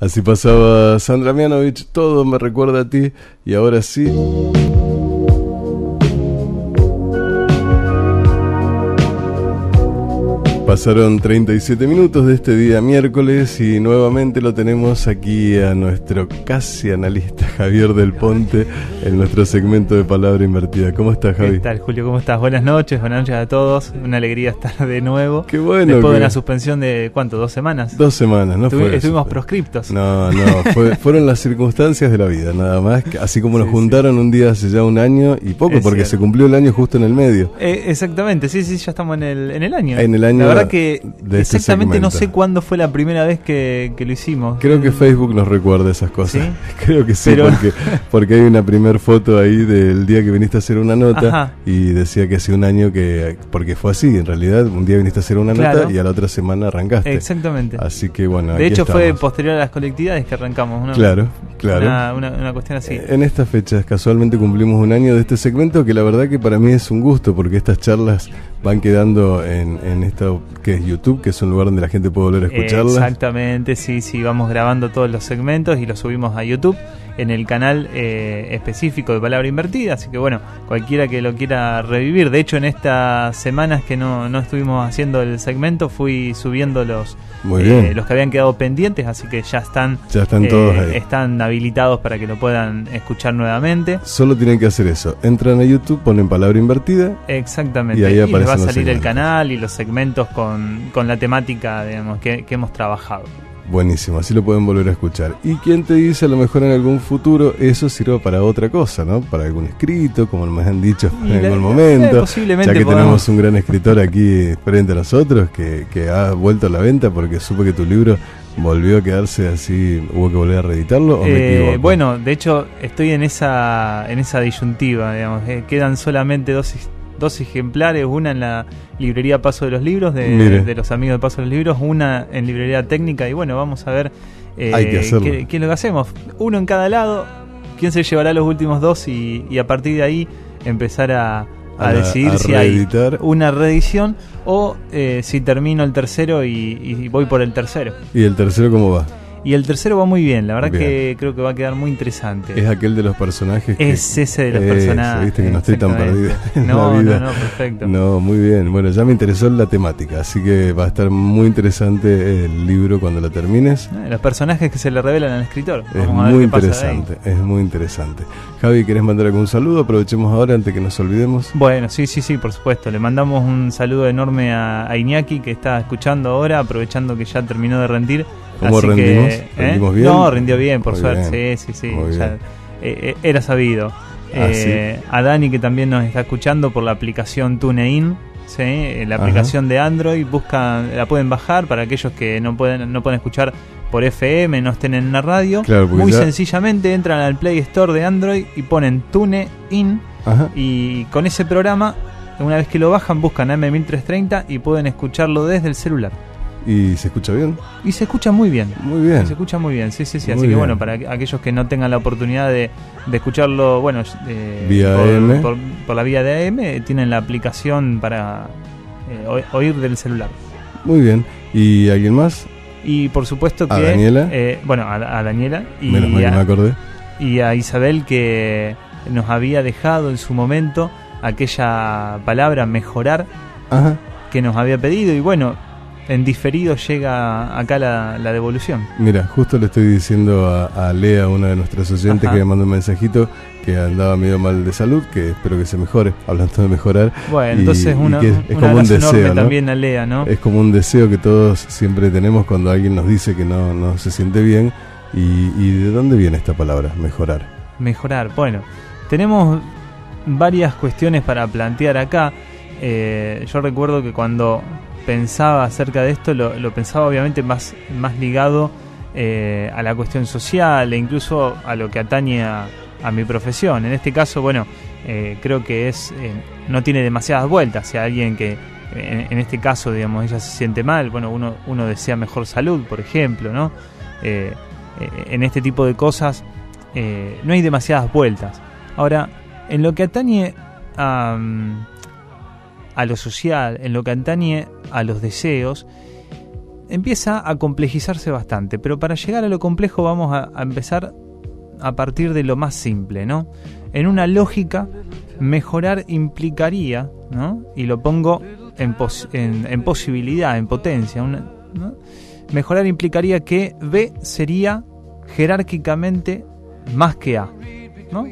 Así pasaba Sandra Mianovich, todo me recuerda a ti. Y ahora sí, pasaron 37 minutos de este día miércoles y nuevamente lo tenemos aquí a nuestro casi analista Javier Del Ponte en nuestro segmento de Palabra Invertida. ¿Cómo estás, Javi? ¿Qué tal, Julio? ¿Cómo estás? Buenas noches a todos. Una alegría estar de nuevo. Qué bueno. Después de una suspensión de, ¿cuánto? ¿2 semanas? 2 semanas, ¿no? Estuvimos proscriptos. No, fueron las circunstancias de la vida, nada más. Así como nos juntaron un día hace ya un año y poco, es porque cierto. se cumplió el año justo en el medio. Exactamente, sí, ya estamos en el año. En el año. La verdad que de este exactamente segmento. no sé cuándo fue la primera vez que lo hicimos. Creo que Facebook nos recuerda esas cosas. ¿Sí? Creo que sí, Pero... porque hay una primer foto ahí del día que viniste a hacer una nota. Ajá. Y decía que hace un año porque fue así, en realidad, un día viniste a hacer una Claro. nota y a la otra semana arrancaste. Exactamente. Así que bueno, de aquí hecho estamos. fue posterior a las colectividades que arrancamos, ¿no? Claro. Una cuestión así. En estas fechas casualmente cumplimos un año de este segmento que la verdad que para mí es un gusto porque estas charlas van quedando en esto que es YouTube, que es un lugar donde la gente puede volver a escucharlas. Exactamente, sí, vamos grabando todos los segmentos y los subimos a YouTube en el canal específico de Palabra Invertida, así que bueno, cualquiera que lo quiera revivir. De hecho, en estas semanas que no estuvimos haciendo el segmento, fui subiendo los que habían quedado pendientes, así que ya están todos ahí. Están habilitados para que lo puedan escuchar nuevamente. Solo tienen que hacer eso, entran a YouTube, ponen Palabra Invertida. Exactamente, y ahí les va a los salir el segmentos. canal y los segmentos con la temática, digamos, que hemos trabajado. Buenísimo, así lo pueden volver a escuchar. ¿Y quién te dice a lo mejor en algún futuro eso sirva para otra cosa, ¿no? Para algún escrito, como me han dicho en algún momento. Posiblemente ya que tenemos un gran escritor aquí frente a nosotros que ha vuelto a la venta porque supe que tu libro volvió a quedarse así, ¿hubo que volver a reeditarlo o me equivoco? Bueno, de hecho estoy en esa disyuntiva, digamos. Quedan solamente dos ejemplares, una en la librería Paso de los Libros de los amigos de Paso de los Libros, una en librería técnica y bueno, vamos a ver qué es lo que hacemos. Uno en cada lado, quién se llevará los últimos dos y a partir de ahí empezar a decidir si hay una reedición o si termino el tercero y voy por el tercero. ¿Y el tercero cómo va? Y el tercero va muy bien, la verdad que creo que va a quedar muy interesante. Es aquel de los personajes. Es ese de los personajes. Viste que no estoy tan perdido en la vida. No, perfecto. No, muy bien. Bueno, ya me interesó la temática, así que va a estar muy interesante el libro cuando lo termines. Los personajes que se le revelan al escritor. Es muy interesante, es muy interesante. Javi, ¿querés mandar algún saludo? Aprovechemos ahora antes que nos olvidemos. Bueno, sí, por supuesto. Le mandamos un saludo enorme a Iñaki que está escuchando ahora, aprovechando que ya terminó de rendir. ¿Cómo rendimos? ¿Rendimos bien? No, rindió bien, por muy suerte. Bien. Sí. Ya, era sabido. ¿Sí? A Dani, que también nos está escuchando por la aplicación TuneIn, ¿sí? La aplicación de Android, la pueden bajar para aquellos que no pueden escuchar por FM, no estén en una radio. Claro, muy sencillamente entran al Play Store de Android y ponen TuneIn. Y con ese programa, una vez que lo bajan, buscan AM1330 y pueden escucharlo desde el celular. ¿Y se escucha bien? Y se escucha muy bien. Muy bien. Se escucha muy bien, sí. Muy Así bien. que bueno, para aquellos que no tengan la oportunidad de escucharlo, bueno, vía AM. Por la vía de AM, tienen la aplicación para oír del celular. Muy bien. ¿Y alguien más? Y por supuesto que... ¿A Daniela? A Daniela. Menos mal que me acordé. Y a Isabel, que nos había dejado en su momento aquella palabra mejorar, que nos había pedido. Y bueno, en diferido llega acá la devolución. Mira, justo le estoy diciendo a Lea, una de nuestras oyentes, que me mandó un mensajito que andaba medio mal de salud, que espero que se mejore, hablando de mejorar. Bueno, entonces es como un deseo, ¿no? También a Lea, ¿no? Es como un deseo que todos siempre tenemos cuando alguien nos dice que no se siente bien. ¿Y de dónde viene esta palabra, mejorar? Mejorar, bueno, tenemos varias cuestiones para plantear acá. Yo recuerdo que cuando pensaba acerca de esto, lo pensaba obviamente más ligado a la cuestión social e incluso a lo que atañe a mi profesión. En este caso, bueno, creo que no tiene demasiadas vueltas. Si alguien que en este caso, digamos, ella se siente mal, bueno, uno desea mejor salud, por ejemplo, ¿no? En este tipo de cosas no hay demasiadas vueltas. Ahora, en lo que atañe a lo social, en lo que atañe a los deseos, empieza a complejizarse bastante, pero para llegar a lo complejo vamos a empezar a partir de lo más simple, ¿no? En una lógica, mejorar implicaría, ¿no? Y lo pongo en posibilidad, en potencia, ¿no? Mejorar implicaría que B sería jerárquicamente más que A, ¿no?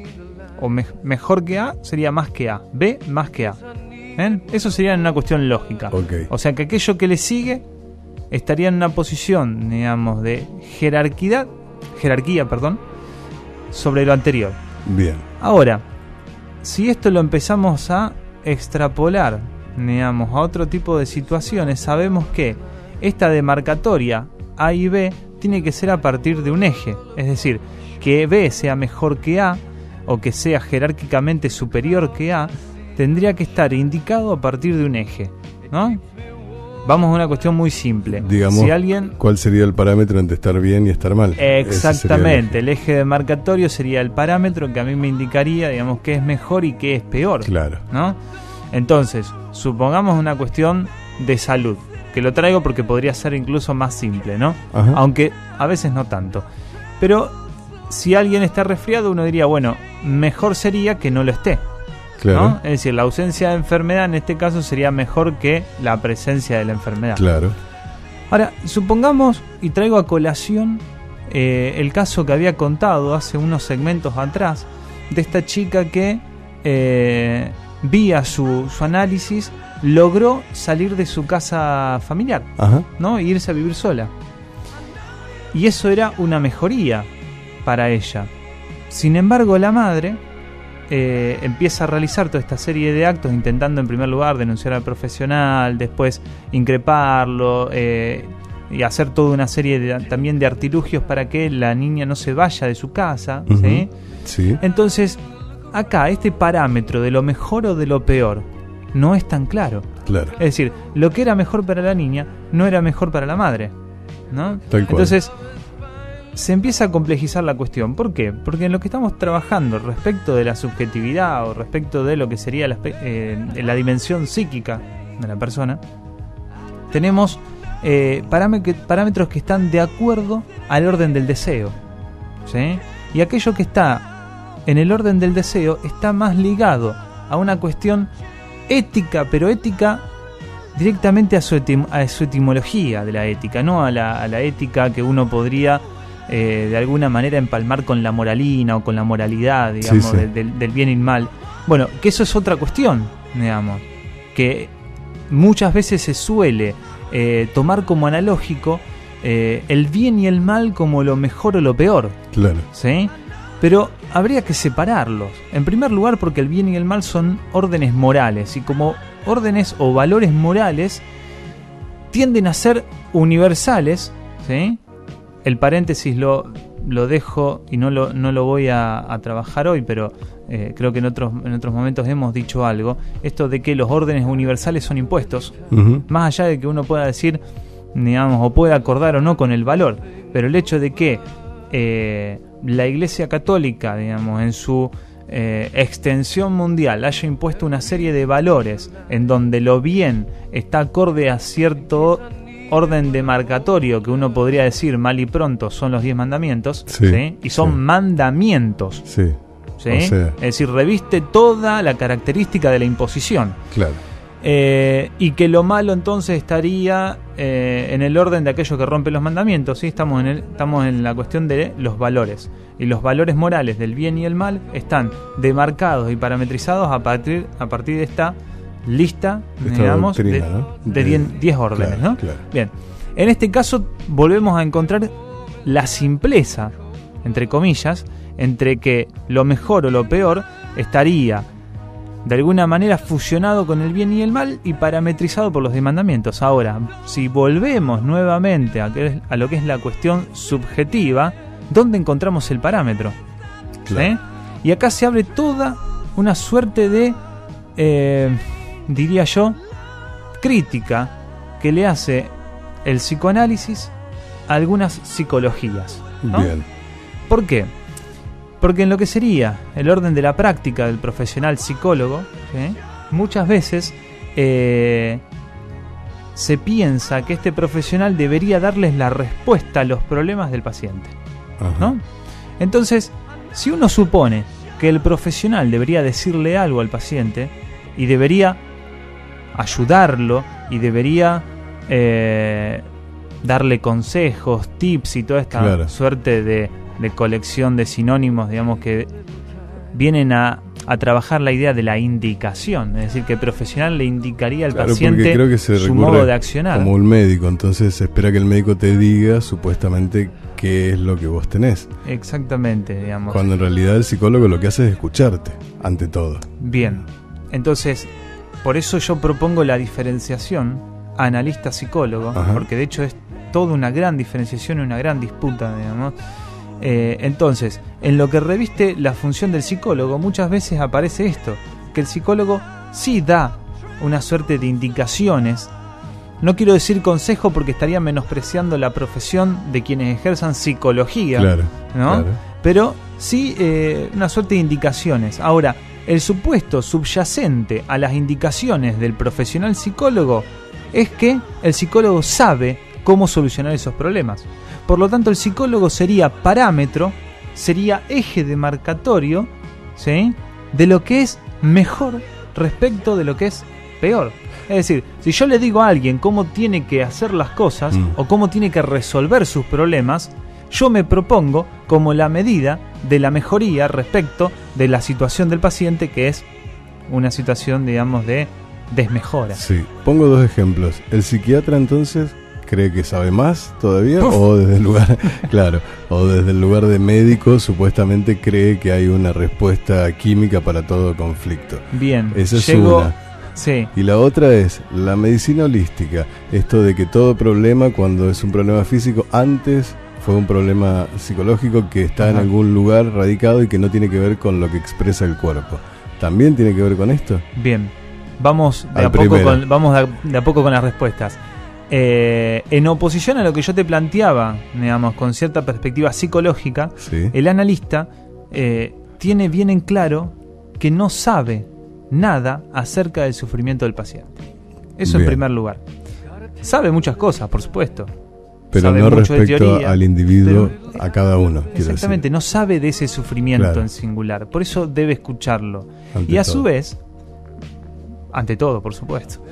O mejor que A sería más que A, B más que A. ¿Ven? Eso sería una cuestión lógica. Okay. O sea que aquello que le sigue estaría en una posición, digamos, de jerarquía, sobre lo anterior. Bien. Ahora, si esto lo empezamos a extrapolar, digamos, a otro tipo de situaciones, sabemos que esta demarcatoria A y B tiene que ser a partir de un eje, es decir, que B sea mejor que A o que sea jerárquicamente superior que A, tendría que estar indicado a partir de un eje, ¿no? Vamos a una cuestión muy simple. Digamos, si alguien... ¿cuál sería el parámetro entre estar bien y estar mal? Exactamente, el eje demarcatorio sería el parámetro que a mí me indicaría, digamos, qué es mejor y qué es peor. Claro. ¿No? Entonces, supongamos una cuestión de salud, que lo traigo porque podría ser incluso más simple, ¿no? Ajá. Aunque a veces no tanto. Pero si alguien está resfriado, uno diría, bueno, mejor sería que no lo esté. Claro. ¿No? Es decir, la ausencia de enfermedad en este caso sería mejor que la presencia de la enfermedad. Claro. Ahora, supongamos, y traigo a colación el caso que había contado hace unos segmentos atrás, de esta chica que vía su análisis logró salir de su casa familiar, Ajá. ¿no? E irse a vivir sola. Y eso era una mejoría para ella. Sin embargo, la madre empieza a realizar toda esta serie de actos intentando en primer lugar denunciar al profesional, después increparlo y hacer toda una serie también de artilugios para que la niña no se vaya de su casa. Uh-huh. ¿Sí? Sí. Entonces, acá este parámetro de lo mejor o de lo peor no es tan claro. Claro. Es decir, lo que era mejor para la niña no era mejor para la madre, ¿no? Tal cual. Entonces se empieza a complejizar la cuestión. ¿Por qué? Porque en lo que estamos trabajando respecto de la subjetividad o respecto de lo que sería la dimensión psíquica de la persona, tenemos parámetros que están de acuerdo al orden del deseo, ¿sí? Y aquello que está en el orden del deseo está más ligado a una cuestión ética, pero ética directamente a su etimología de la ética, no a la ética que uno podría de alguna manera empalmar con la moralina o con la moralidad, digamos, sí. del bien y el mal. Bueno, que eso es otra cuestión, digamos, que muchas veces se suele tomar como analógico el bien y el mal como lo mejor o lo peor. Claro. ¿Sí? Pero habría que separarlos. En primer lugar, porque el bien y el mal son órdenes morales, y como órdenes o valores morales tienden a ser universales, ¿sí? El paréntesis lo dejo y no lo voy a trabajar hoy, pero creo que en otros momentos hemos dicho algo. Esto de que los órdenes universales son impuestos, Uh-huh. más allá de que uno pueda decir, digamos, o pueda acordar o no con el valor, pero el hecho de que la Iglesia Católica, digamos, en su extensión mundial haya impuesto una serie de valores en donde lo bien está acorde a cierto orden demarcatorio que uno podría decir mal y pronto son los 10 mandamientos, Sí, ¿sí? Y son sí. mandamientos, Sí. ¿sí? O sea, Es decir, reviste toda la característica de la imposición. claro. Y que lo malo entonces estaría en el orden de aquello que rompe los mandamientos, ¿sí? Estamos en la cuestión de los valores, y los valores morales del bien y el mal están demarcados y parametrizados a partir de esta lista, Esta digamos, doctrina, ¿no? de 10 órdenes, claro, ¿no? claro. Bien, en este caso volvemos a encontrar la simpleza, entre comillas, entre que lo mejor o lo peor estaría de alguna manera fusionado con el bien y el mal y parametrizado por los 10 mandamientos. Ahora, si volvemos nuevamente a lo que es la cuestión subjetiva, ¿dónde encontramos el parámetro? Claro. ¿Sí? Y acá se abre toda una suerte de, diría yo, crítica que le hace el psicoanálisis a algunas psicologías, ¿no? Bien. ¿Por qué? Porque en lo que sería el orden de la práctica del profesional psicólogo, ¿sí? Muchas veces se piensa que este profesional debería darles la respuesta a los problemas del paciente, ¿no? Entonces, si uno supone que el profesional debería decirle algo al paciente y debería ayudarlo y debería darle consejos, tips y toda esta suerte de colección de sinónimos, digamos, que vienen a trabajar la idea de la indicación, es decir, que el profesional le indicaría al paciente creo que su modo de accionar. Como un médico, entonces se espera que el médico te diga supuestamente qué es lo que vos tenés. Exactamente, digamos. Cuando en realidad el psicólogo lo que hace es escucharte, ante todo. Bien, entonces, por eso yo propongo la diferenciación analista-psicólogo, porque de hecho es toda una gran diferenciación y una gran disputa, digamos. Entonces, en lo que reviste la función del psicólogo, muchas veces aparece esto, que el psicólogo sí da una suerte de indicaciones. No quiero decir consejo porque estaría menospreciando la profesión de quienes ejerzan psicología, ¿no? Claro. Pero sí una suerte de indicaciones. Ahora, el supuesto subyacente a las indicaciones del profesional psicólogo es que el psicólogo sabe cómo solucionar esos problemas. Por lo tanto, el psicólogo sería parámetro, sería eje demarcatorio, ¿sí?, de lo que es mejor respecto de lo que es peor. Es decir, si yo le digo a alguien cómo tiene que hacer las cosas o cómo tiene que resolver sus problemas, yo me propongo como la medida de la mejoría respecto de la situación del paciente, que es una situación, digamos, de desmejora. Sí, pongo dos ejemplos. El psiquiatra, entonces, cree que sabe más todavía, o desde el lugar, claro, o desde el lugar de médico supuestamente cree que hay una respuesta química para todo conflicto. Bien, esa es una. Sí. Y la otra es la medicina holística, esto de que todo problema, cuando es un problema físico, antes fue un problema psicológico que está en algún lugar radicado y que no tiene que ver con lo que expresa el cuerpo. ¿También tiene que ver con esto? Bien, vamos de a poco con las respuestas. En oposición a lo que yo te planteaba, digamos, con cierta perspectiva psicológica, el analista tiene bien en claro que no sabe nada acerca del sufrimiento del paciente. Eso bien. En primer lugar. Sabe muchas cosas, por supuesto. Pero sabe no mucho respecto al individuo, a cada uno. Exactamente, no sabe de ese sufrimiento en singular. Por eso debe escucharlo. Y a su vez, ante todo, por supuesto.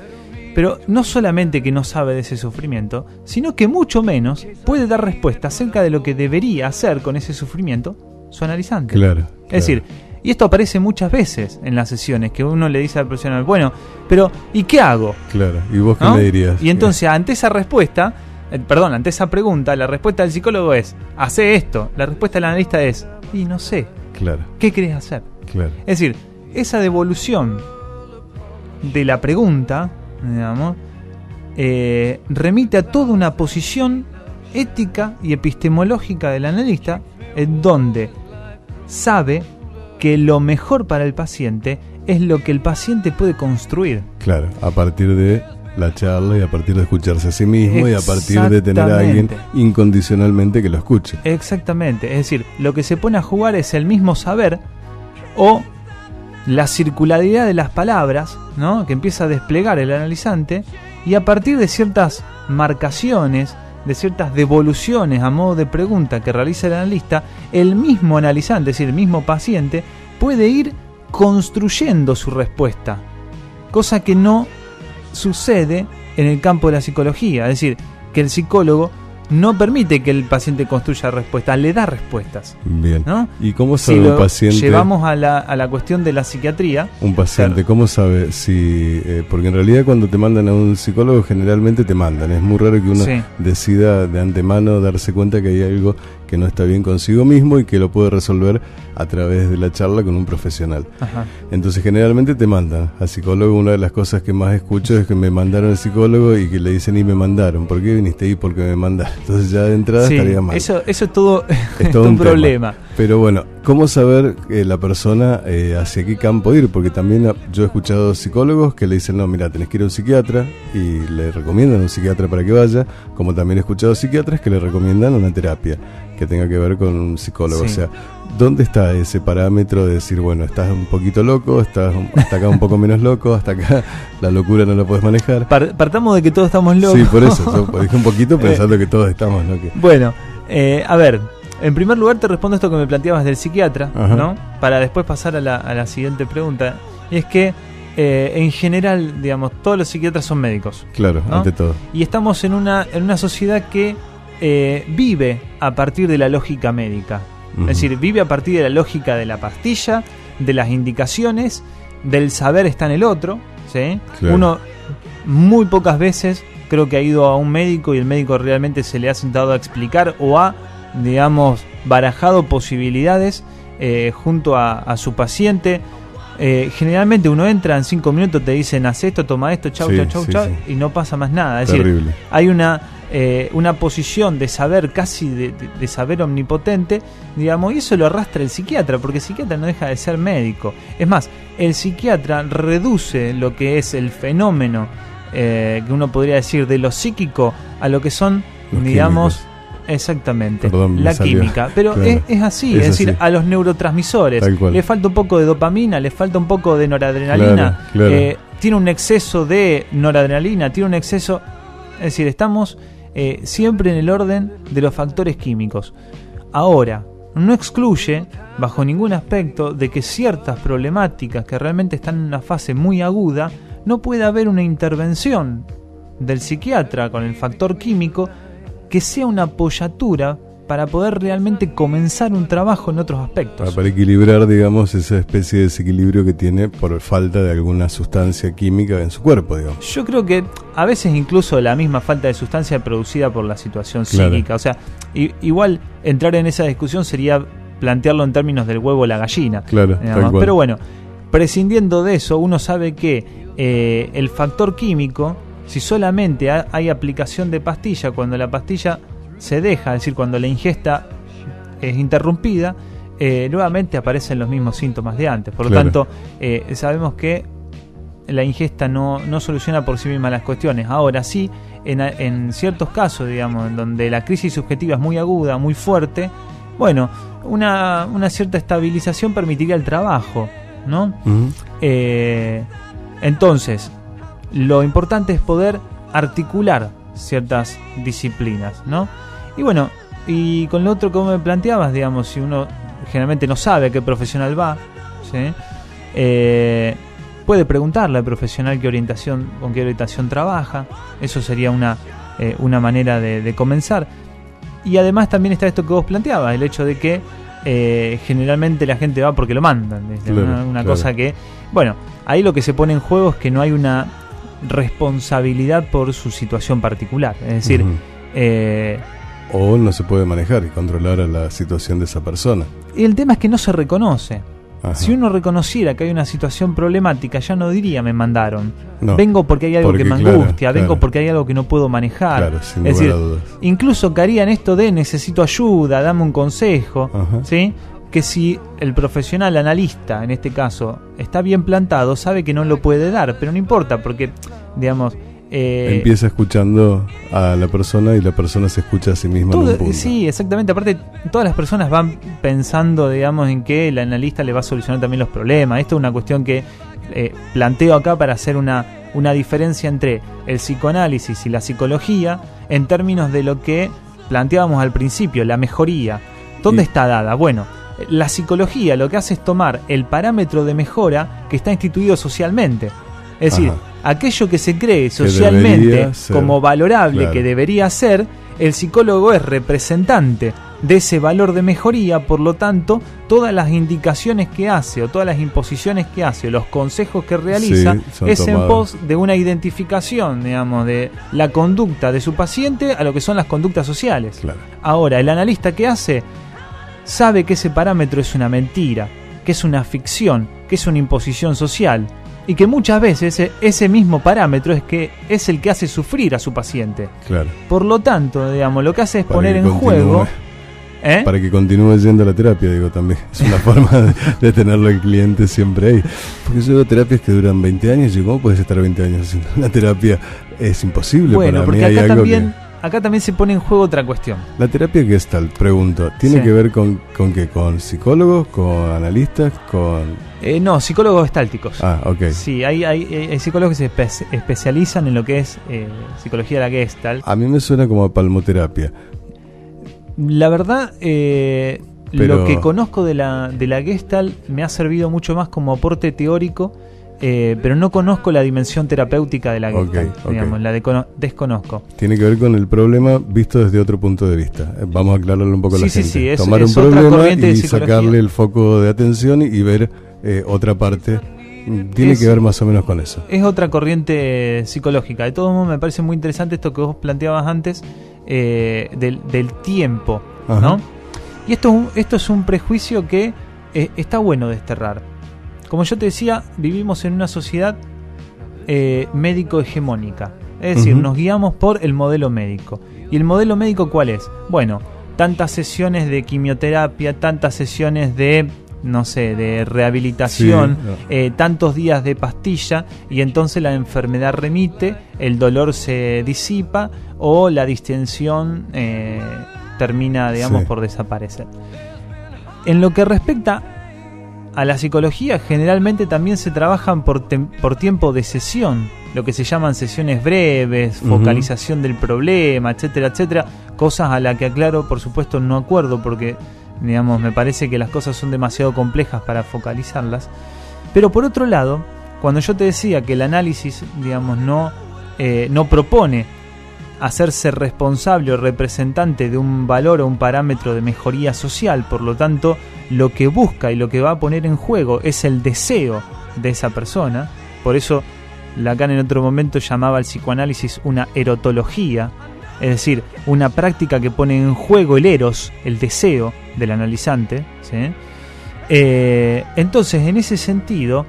Pero no solamente que no sabe de ese sufrimiento, sino que mucho menos puede dar respuesta acerca de lo que debería hacer con ese sufrimiento su analizante. Claro. Es decir, y esto aparece muchas veces en las sesiones, que uno le dice al profesional, bueno, pero ¿y qué hago? Claro, ¿y vos qué me dirías? Y entonces ante esa respuesta, ante esa pregunta, la respuesta del psicólogo es, hace esto. La respuesta del analista es, y no sé. Claro. ¿Qué querés hacer? Claro. Es decir, esa devolución de la pregunta, digamos, remite a toda una posición ética y epistemológica del analista, en donde sabe que lo mejor para el paciente es lo que el paciente puede construir. Claro, a partir de la charla y a partir de escucharse a sí mismo y a partir de tener a alguien incondicionalmente que lo escuche. Exactamente, es decir, lo que se pone a jugar es el mismo saber o la circularidad de las palabras, ¿no?, que empieza a desplegar el analizante, y a partir de ciertas marcaciones, de ciertas devoluciones a modo de pregunta que realiza el analista, el mismo analizante, es decir, el mismo paciente, puede ir construyendo su respuesta, cosa que no sucede en el campo de la psicología. Es decir, que el psicólogo no permite que el paciente construya respuestas, le da respuestas. Bien. ¿No? ¿Y cómo sabe un paciente? Llevamos a la cuestión de la psiquiatría. Un paciente, ¿cómo sabe si...? Porque en realidad cuando te mandan a un psicólogo generalmente te mandan. Es muy raro que uno decida de antemano darse cuenta que hay algo que no está bien consigo mismo y que lo puede resolver a través de la charla con un profesional. Ajá. Entonces generalmente te mandan al psicólogo. Una de las cosas que más escucho es que me mandaron al psicólogo y que le dicen, y me mandaron. ¿Por qué viniste ahí? Porque me mandaron. Entonces ya de entrada estaría mal. Eso es todo un problema. Pero bueno, ¿cómo saber la persona hacia qué campo ir? Porque también yo he escuchado psicólogos que le dicen, no, mira, tenés que ir a un psiquiatra, y le recomiendan a un psiquiatra para que vaya, como también he escuchado psiquiatras que le recomiendan una terapia que tenga que ver con un psicólogo. Sí. O sea, ¿dónde está ese parámetro de decir, bueno, estás un poquito loco, estás hasta acá un poco menos loco, hasta acá la locura no la puedes manejar? Partamos de que todos estamos locos. Sí, por eso, yo dije un poquito pensando que todos estamos locos. Bueno, a ver, en primer lugar te respondo esto que me planteabas del psiquiatra, Ajá. ¿no? Para después pasar a la siguiente pregunta. Y es que, en general, digamos, todos los psiquiatras son médicos. Claro, ¿no? ante todo. Y estamos en una sociedad que vive a partir de la lógica médica. Ujú. Es decir, vive a partir de la lógica de la pastilla, de las indicaciones, del saber está en el otro, ¿sí? Claro. Uno muy pocas veces creo que ha ido a un médico y el médico realmente se le ha sentado a explicar o ha, digamos, barajado posibilidades junto a su paciente. Generalmente uno entra en 5 minutos, te dicen haz esto, toma esto, chau, Sí, chau, sí, chau, sí. y no pasa más nada. Es Terrible. decir, hay una posición de saber, casi de saber omnipotente, digamos, y eso lo arrastra el psiquiatra, porque el psiquiatra no deja de ser médico. Es más, el psiquiatra reduce lo que es el fenómeno que uno podría decir de lo psíquico a lo que son, Los digamos, químicos. exactamente, Perdón, me la salió. química. Pero Claro. es así, Es es decir, así. a los neurotransmisores Tal cual. le falta un poco de dopamina, le falta un poco de noradrenalina, Claro, claro. tiene un exceso de noradrenalina, tiene un exceso, es decir, estamos siempre en el orden de los factores químicos. Ahora, no excluye, bajo ningún aspecto, de que ciertas problemáticas que realmente están en una fase muy aguda, no puede haber una intervención del psiquiatra con el factor químico que sea una apoyatura para poder realmente comenzar un trabajo en otros aspectos. Para equilibrar, digamos, esa especie de desequilibrio que tiene por falta de alguna sustancia química en su cuerpo, digamos. Yo creo que a veces incluso la misma falta de sustancia producida por la situación Claro. psíquica. O sea, igual entrar en esa discusión sería plantearlo en términos del huevo o la gallina. Claro, digamos. tal cual. Pero bueno, prescindiendo de eso, uno sabe que el factor químico, si solamente hay aplicación de pastilla, cuando la pastilla se deja, es decir, cuando la ingesta es interrumpida, nuevamente aparecen los mismos síntomas de antes. Por lo Claro. tanto, sabemos que la ingesta no soluciona por sí misma las cuestiones. Ahora sí, en ciertos casos, digamos, en donde la crisis subjetiva es muy aguda, muy fuerte, bueno, una cierta estabilización permitiría el trabajo, ¿no? Ujú. Entonces, lo importante es poder articular ciertas disciplinas, ¿no? Y bueno, y con lo otro que vos me planteabas, digamos, si uno generalmente no sabe a qué profesional va, ¿sí? Puede preguntarle al profesional con qué orientación trabaja. Eso sería una manera de comenzar. Y además también está esto que vos planteabas, el hecho de que generalmente la gente va porque lo mandan. ¿Viste? Claro, Una claro. cosa que, bueno, ahí lo que se pone en juego es que no hay una responsabilidad por su situación particular. Es decir, Ujú. O no se puede manejar y controlar a la situación de esa persona. y el tema es que no se reconoce. Ajá. Si uno reconociera que hay una situación problemática, ya no diría me mandaron. No, Vengo porque hay algo porque, que me claro, angustia, vengo claro. porque hay algo que no puedo manejar. Claro, sin es lugar decir, a dudas. incluso caerían esto de necesito ayuda, dame un consejo, Ajá. ¿sí? Que si el profesional analista, en este caso, está bien plantado, sabe que no lo puede dar, pero no importa, porque, digamos... Empieza escuchando a la persona y la persona se escucha a sí misma en un punto. Sí, exactamente. Aparte, todas las personas van pensando, digamos, en que el analista le va a solucionar también los problemas. Esto es una cuestión que planteo acá para hacer una diferencia entre el psicoanálisis y la psicología en términos de lo que planteábamos al principio, la mejoría. ¿Dónde está dada? Bueno, la psicología lo que hace es tomar el parámetro de mejora que está instituido socialmente. Es decir, Ajá. aquello que se cree Que socialmente debería ser, como valorable, claro. que debería ser, el psicólogo es representante de ese valor de mejoría. Por lo tanto, todas las indicaciones que hace o todas las imposiciones que hace o los consejos que realiza Sí, son es en tomados. pos de una identificación, digamos, de la conducta de su paciente a lo que son las conductas sociales. Claro. Ahora, el analista que hace sabe que ese parámetro es una mentira, que es una ficción, que es una imposición social, y que muchas veces ese mismo parámetro es el que hace sufrir a su paciente. Claro. Por lo tanto, digamos, lo que hace es Para poner que en continúe. juego Para que continúe yendo a la terapia, digo, también. Es una forma de tenerlo el cliente siempre ahí. Porque yo veo terapias que duran 20 años y ¿cómo puedes estar 20 años haciendo una terapia? Es imposible. Bueno, para mí. Porque acá también se pone en juego otra cuestión. La terapia Gestalt, pregunto, ¿tiene que ver con qué? ¿Con psicólogos? ¿Con analistas? No, psicólogos gestálticos. Ok. Sí, hay psicólogos que se especializan en lo que es psicología de la Gestalt. A mí me suena como palmoterapia. La verdad, lo que conozco de la Gestalt me ha servido mucho más como aporte teórico, pero no conozco la dimensión terapéutica de la Gestalt, digamos, la desconozco. Tiene que ver con el problema visto desde otro punto de vista. Vamos a aclararlo un poco a la gente. Sí, tomar un problema y sacarle el foco de atención y ver otra parte. Tiene que ver más o menos con eso. Es otra corriente psicológica. De todos modos, me parece muy interesante esto que vos planteabas antes, del tiempo, ¿no? Y esto es un prejuicio que está bueno desterrar. Como yo te decía, vivimos en una sociedad médico hegemónica. Es decir, nos guiamos por el modelo médico. ¿Y el modelo médico cuál es? Bueno, tantas sesiones de quimioterapia, tantas sesiones de rehabilitación, tantos días de pastilla, y entonces la enfermedad remite, el dolor se disipa o la distensión termina, digamos, por desaparecer. En lo que respecta a la psicología, generalmente también se trabajan por tiempo de sesión, lo que se llaman sesiones breves, focalización del problema, etcétera, etcétera, cosas a las que, aclaro, por supuesto no acuerdo porque, digamos, me parece que las cosas son demasiado complejas para focalizarlas. Pero por otro lado, cuando yo te decía que el análisis, digamos, no propone hacerse responsable o representante de un valor o un parámetro de mejoría social, por lo tanto, lo que busca y lo que va a poner en juego es el deseo de esa persona. Por eso Lacan en otro momento llamaba al psicoanálisis una erotología, es decir, una práctica que pone en juego el eros, el deseo del analizante, ¿sí? Entonces, en ese sentido,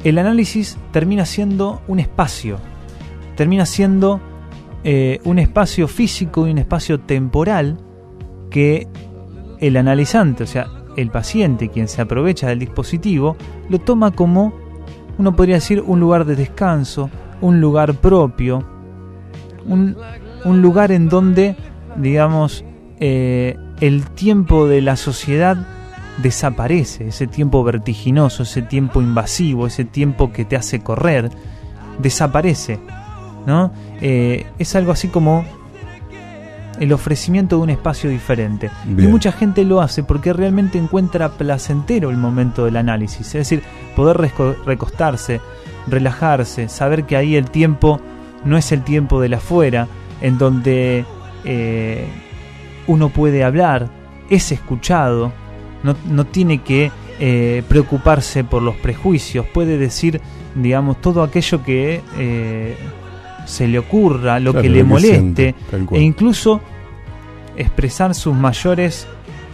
el análisis termina siendo un espacio, un espacio físico y un espacio temporal que el analizante, o sea, el paciente, quien se aprovecha del dispositivo, lo toma como, uno podría decir, un lugar de descanso, un lugar propio, un lugar en donde, digamos, el tiempo de la sociedad desaparece, ese tiempo vertiginoso, ese tiempo invasivo, ese tiempo que te hace correr, desaparece, ¿no? Es algo así como el ofrecimiento de un espacio diferente. Bien. Y mucha gente lo hace porque realmente encuentra placentero el momento del análisis, es decir, poder recostarse, relajarse, saber que ahí el tiempo no es el tiempo del afuera, en donde uno puede hablar, es escuchado, no tiene que preocuparse por los prejuicios, puede decir, digamos, todo aquello que se le ocurra, lo que le moleste, e incluso expresar sus mayores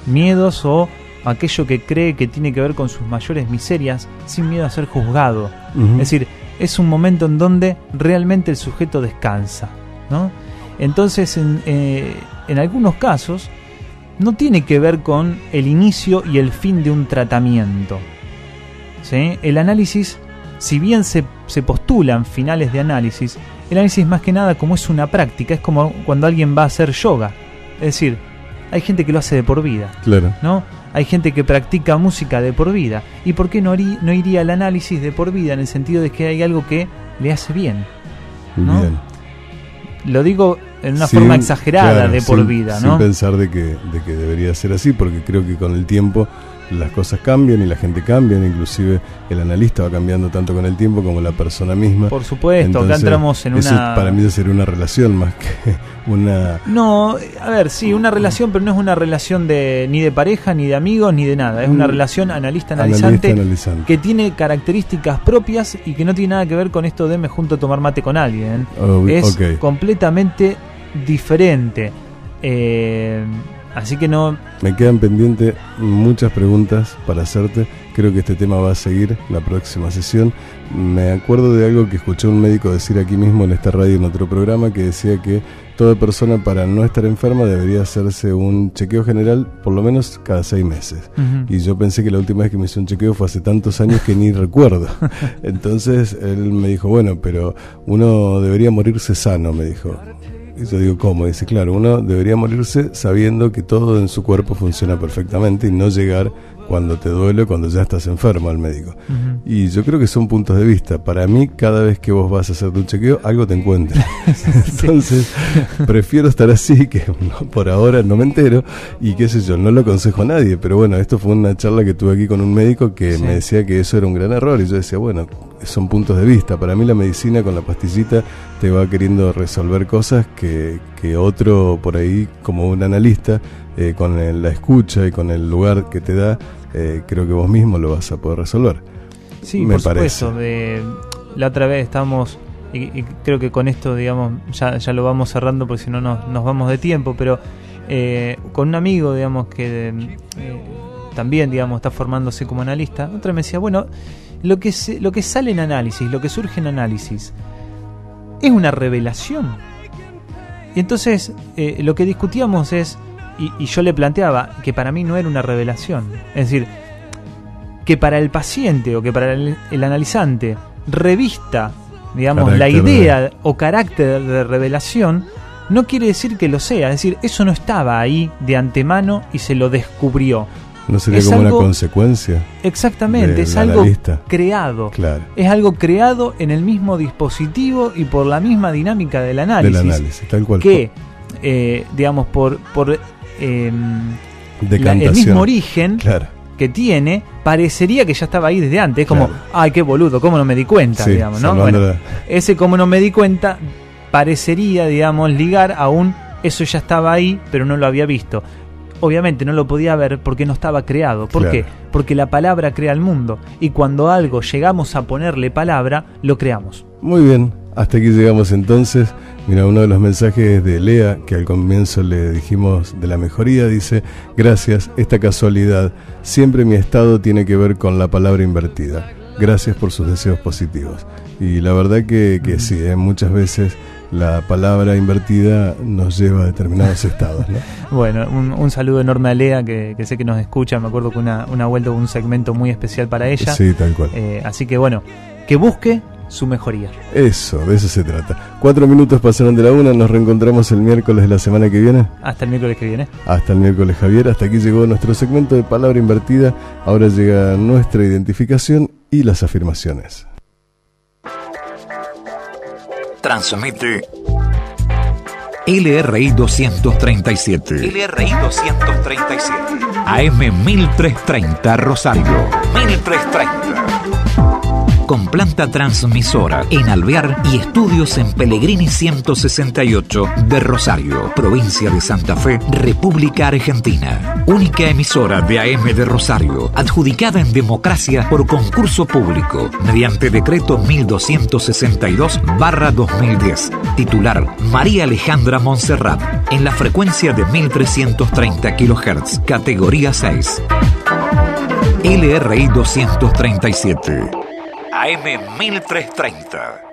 miedos o aquello que cree que tiene que ver con sus mayores miserias, sin miedo a ser juzgado. Es decir, es un momento en donde realmente el sujeto descansa, ¿no? Entonces, en algunos casos, no tiene que ver con el inicio y el fin de un tratamiento, ¿sí? El análisis, si bien se postulan finales de análisis, el análisis más que nada, como es una práctica, es como cuando alguien va a hacer yoga. Es decir, hay gente que lo hace de por vida, claro, ¿no? Hay gente que practica música de por vida. ¿Y por qué no iría al análisis de por vida? En el sentido de que hay algo que le hace bien, ¿no? Bien. Lo digo en una forma exagerada, claro, de por vida, ¿no? Sin pensar de que debería ser así, porque creo que con el tiempo las cosas cambian y la gente cambia, inclusive el analista va cambiando tanto con el tiempo como la persona misma. Por supuesto. Entonces, acá entramos en una... Para mí sería una relación más que una... No, a ver, sí, una relación, pero no es una relación ni de pareja, ni de amigos, ni de nada. Es una relación analista-analizante que tiene características propias y que no tiene nada que ver con esto de me junto a tomar mate con alguien. Es completamente diferente. Así que no... Me quedan pendientes muchas preguntas para hacerte. Creo que este tema va a seguir la próxima sesión. Me acuerdo de algo que escuché un médico decir aquí mismo en esta radio, en otro programa, que decía que toda persona, para no estar enferma, debería hacerse un chequeo general por lo menos cada 6 meses. Y yo pensé que la última vez que me hice un chequeo fue hace tantos años que ni recuerdo. Entonces él me dijo, bueno, pero uno debería morirse sano, me dijo. Y yo digo, ¿cómo? Dice, claro, uno debería morirse sabiendo que todo en su cuerpo funciona perfectamente y no llegar cuando te duele, cuando ya estás enfermo al médico. Y yo creo que son puntos de vista. Para mí, cada vez que vos vas a hacerte un chequeo, algo te encuentra. Entonces, prefiero estar así, que por ahora no me entero, y qué sé yo, no lo aconsejo a nadie. Pero bueno, esto fue una charla que tuve aquí con un médico que me decía que eso era un gran error, y yo decía, bueno, son puntos de vista. Para mí la medicina con la pastillita te va queriendo resolver cosas que otro por ahí, como un analista, con la escucha y con el lugar que te da, creo que vos mismo lo vas a poder resolver. Sí, me parece. Por supuesto. La otra vez estábamos, y creo que con esto, digamos, ya lo vamos cerrando porque si no nos vamos de tiempo, pero con un amigo, digamos, que también, digamos, está formándose como analista, otra me decía, bueno, lo que sale en análisis, lo que surge en análisis, es una revelación. Y entonces lo que discutíamos es, y yo le planteaba que para mí no era una revelación, es decir, que para el paciente o que para el analizante revista, digamos, la idea o carácter de revelación, no quiere decir que lo sea, es decir, eso no estaba ahí de antemano y se lo descubrió. ¿No sería como una consecuencia? Exactamente, es algo creado. Claro. Es algo creado en el mismo dispositivo y por la misma dinámica del análisis. Del análisis, tal cual. Que, digamos, por el mismo origen que tiene, parecería que ya estaba ahí desde antes. Es como, ay, qué boludo, cómo no me di cuenta, digamos, ¿no? Bueno, ese cómo no me di cuenta parecería, digamos, ligar a un eso ya estaba ahí, pero no lo había visto. Obviamente no lo podía ver porque no estaba creado. ¿Por qué? Porque la palabra crea el mundo. Y cuando algo llegamos a ponerle palabra, lo creamos. Muy bien, hasta aquí llegamos entonces. Mira, uno de los mensajes de Lea, que al comienzo le dijimos de la mejoría, dice: gracias, esta casualidad. Siempre mi estado tiene que ver con la palabra invertida. Gracias por sus deseos positivos. Y la verdad que sí, muchas veces la palabra invertida nos lleva a determinados estados, ¿no? Bueno, un saludo enorme a Lea, que sé que nos escucha. Me acuerdo que una vuelta hubo un segmento muy especial para ella. Sí, tal cual. Así que bueno, que busque su mejoría. Eso, de eso se trata. 4 minutos pasaron de la 1. Nos reencontramos el miércoles de la semana que viene. Hasta el miércoles que viene. Hasta el miércoles, Javier. Hasta aquí llegó nuestro segmento de palabra invertida. Ahora llega nuestra identificación y las afirmaciones. Transmite LRI 237. LRI 237. AM 1330 Rosario. 1330. Con planta transmisora en Alvear y estudios en Pellegrini 168 de Rosario, provincia de Santa Fe, República Argentina. Única emisora de AM de Rosario, adjudicada en democracia por concurso público, mediante decreto 1262/2010. Titular: María Alejandra Montserrat, en la frecuencia de 1330 kHz, categoría 6. LRI 237. AM 1330.